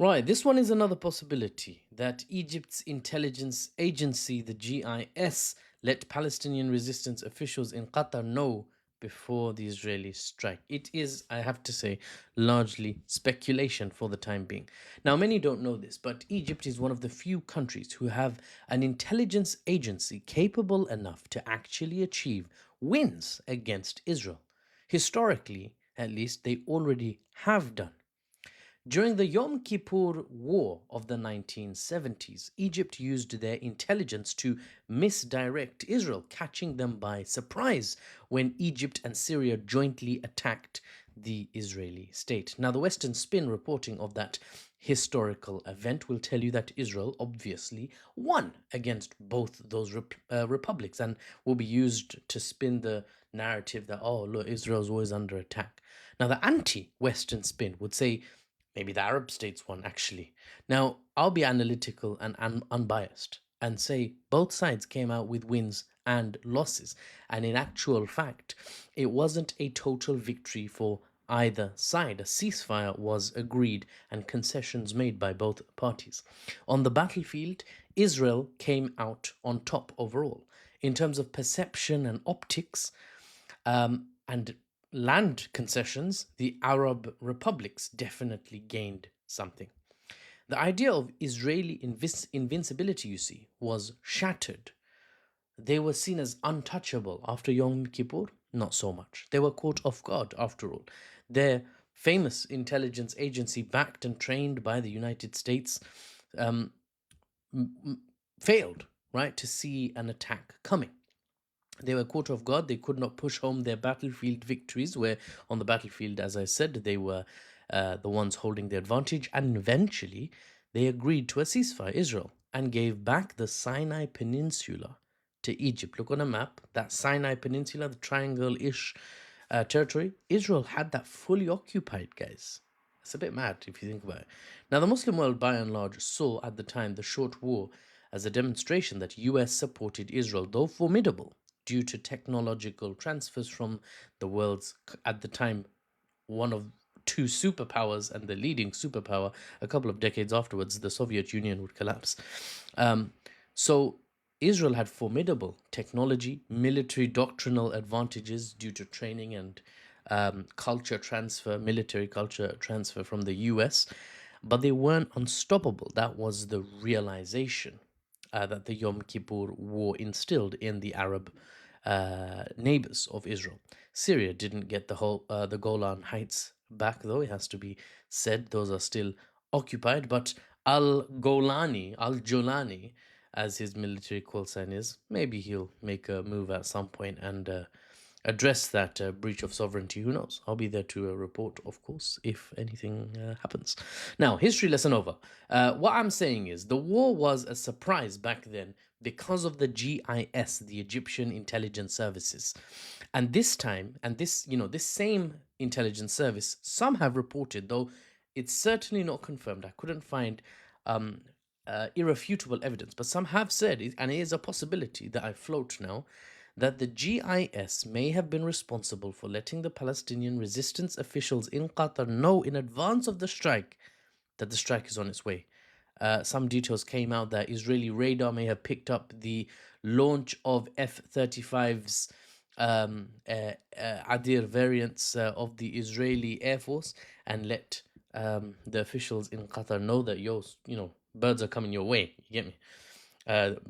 Right, this one is another possibility that Egypt's intelligence agency, the GIS, let Palestinian resistance officials in Qatar know before the Israeli strike. It is, I have to say, largely speculation for the time being. Now, many don't know this, but Egypt is one of the few countries who have an intelligence agency capable enough to actually achieve wins against Israel. Historically, at least, they already have done. During the Yom Kippur War of the 1970s, Egypt used their intelligence to misdirect Israel, catching them by surprise when Egypt and Syria jointly attacked the Israeli state. Now, the Western spin reporting of that historical event will tell you that Israel obviously won against both those republics and will be used to spin the narrative that, oh, look, Israel's always under attack. Now, the anti Western spin would say, maybe the Arab states won, actually. Now, I'll be analytical and unbiased and say both sides came out with wins and losses. And in actual fact, it wasn't a total victory for either side. A ceasefire was agreed and concessions made by both parties. On the battlefield, Israel came out on top overall. In terms of perception and optics, and land concessions, the Arab republics definitely gained something. The idea of Israeli invincibility, you see, was shattered. They were seen as untouchable after Yom Kippur. Not so much. They were caught off guard, after all. Their famous intelligence agency, backed and trained by the United States, um, failed, right, to see an attack coming. They were caught off guard. They could not push home their battlefield victories, where on the battlefield, as I said, they were the ones holding the advantage. And eventually, they agreed to a ceasefire, Israel, and gave back the Sinai Peninsula to Egypt. Look on a map, that Sinai Peninsula, the triangle-ish territory, Israel had that fully occupied, guys. It's a bit mad if you think about it. Now, the Muslim world, by and large, saw at the time the short war as a demonstration that US supported Israel, though formidable, due to technological transfers from the world's, at the time, one of two superpowers and the leading superpower. A couple of decades afterwards, the Soviet Union would collapse. So Israel had formidable technology, military doctrinal advantages due to training and culture transfer, military culture transfer from the US, but they weren't unstoppable. That was the realization that the Yom Kippur War instilled in the Arab neighbors of Israel. Syria didn't get the Golan Heights back, though. It has to be said those are still occupied. But Al Jolani, as his military call sign is, maybe he'll make a move at some point and address that breach of sovereignty. Who knows? I'll be there to report, of course, if anything happens. Now, history lesson over. What I'm saying is the war was a surprise back then because of the GIS, the Egyptian Intelligence Services. And this time, and this same intelligence service, some have reported, though it's certainly not confirmed. I couldn't find irrefutable evidence, but some have said, and it is a possibility that I float now, that the GIS may have been responsible for letting the Palestinian resistance officials in Qatar know in advance of the strike that the strike is on its way. Some details came out that Israeli radar may have picked up the launch of F-35s, Adir variants of the Israeli Air Force, and let the officials in Qatar know that, birds are coming your way. You get me?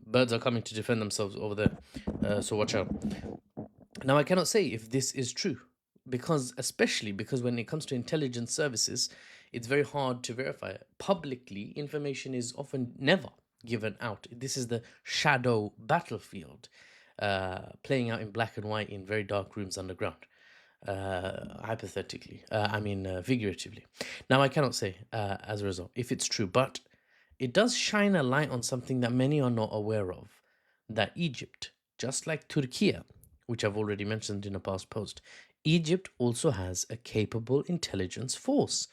Birds are coming to defend themselves over there, so watch out. Now, I cannot say if this is true, especially because when it comes to intelligence services, it's very hard to verify. Publicly, information is often never given out. This is the shadow battlefield, playing out in black and white in very dark rooms underground. Hypothetically, figuratively. Now, I cannot say as a result if it's true, but it does shine a light on something that many are not aware of, that Egypt, just like Turkey, which I've already mentioned in a past post, Egypt also has a capable intelligence force.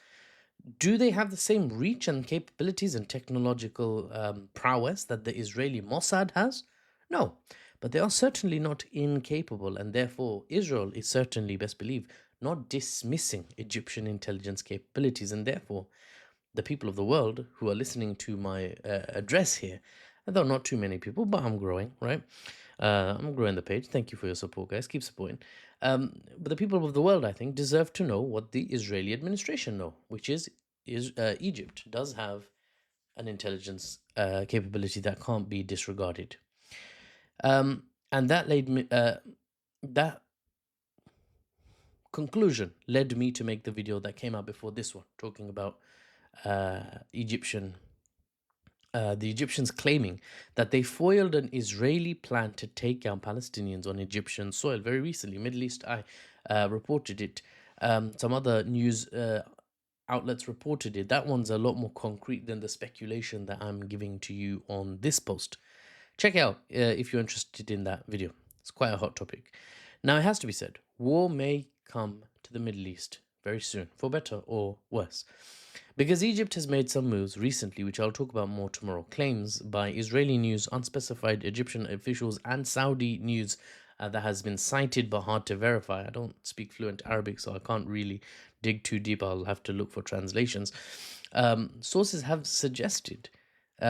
Do they have the same reach and capabilities and technological prowess that the Israeli Mossad has? No, but they are certainly not incapable, and therefore Israel is certainly, best believe, not dismissing Egyptian intelligence capabilities, and therefore the people of the world who are listening to my address here, though not too many people, but I'm growing, right? I'm growing the page. Thank you for your support, guys. Keep supporting. But the people of the world, I think, deserve to know what the Israeli administration know, which is Egypt does have an intelligence capability that can't be disregarded. And that conclusion led me to make the video that came out before this one, talking about the Egyptians claiming that they foiled an Israeli plan to take down Palestinians on Egyptian soil. Very recently, Middle East Eye reported it. Some other news outlets reported it. That one's a lot more concrete than the speculation that I'm giving to you on this post. Check it out if you're interested in that video. It's quite a hot topic. Now, it has to be said, war may come to the Middle East very soon, for better or worse. Because Egypt has made some moves recently, which I'll talk about more tomorrow. Claims by Israeli news, unspecified Egyptian officials, and Saudi news that has been cited but hard to verify. I don't speak fluent Arabic, so I can't really dig too deep. I'll have to look for translations. Sources have suggested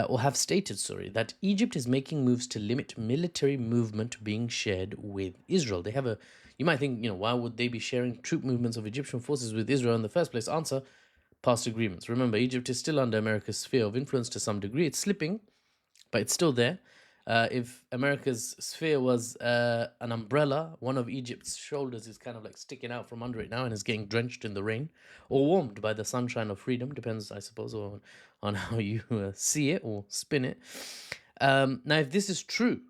or have stated, that Egypt is making moves to limit military movement being shared with Israel. They have a, you might think, why would they be sharing troop movements of Egyptian forces with Israel in the first place? Answer, past agreements. Remember, Egypt is still under America's sphere of influence to some degree. It's slipping, but it's still there. If America's sphere was an umbrella, one of Egypt's shoulders is kind of like sticking out from under it now and is getting drenched in the rain or warmed by the sunshine of freedom. Depends, I suppose, on how you see it or spin it. Now, if this is true,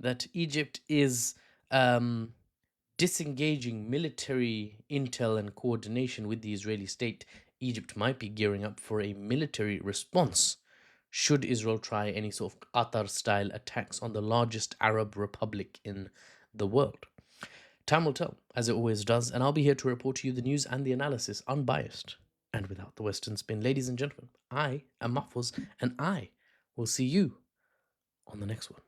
that Egypt is disengaging military intel and coordination with the Israeli state, Egypt might be gearing up for a military response should Israel try any sort of Qatar-style attacks on the largest Arab republic in the world. Time will tell, as it always does, and I'll be here to report to you the news and the analysis, unbiased and without the Western spin. Ladies and gentlemen, I am Mahfouz, and I will see you on the next one.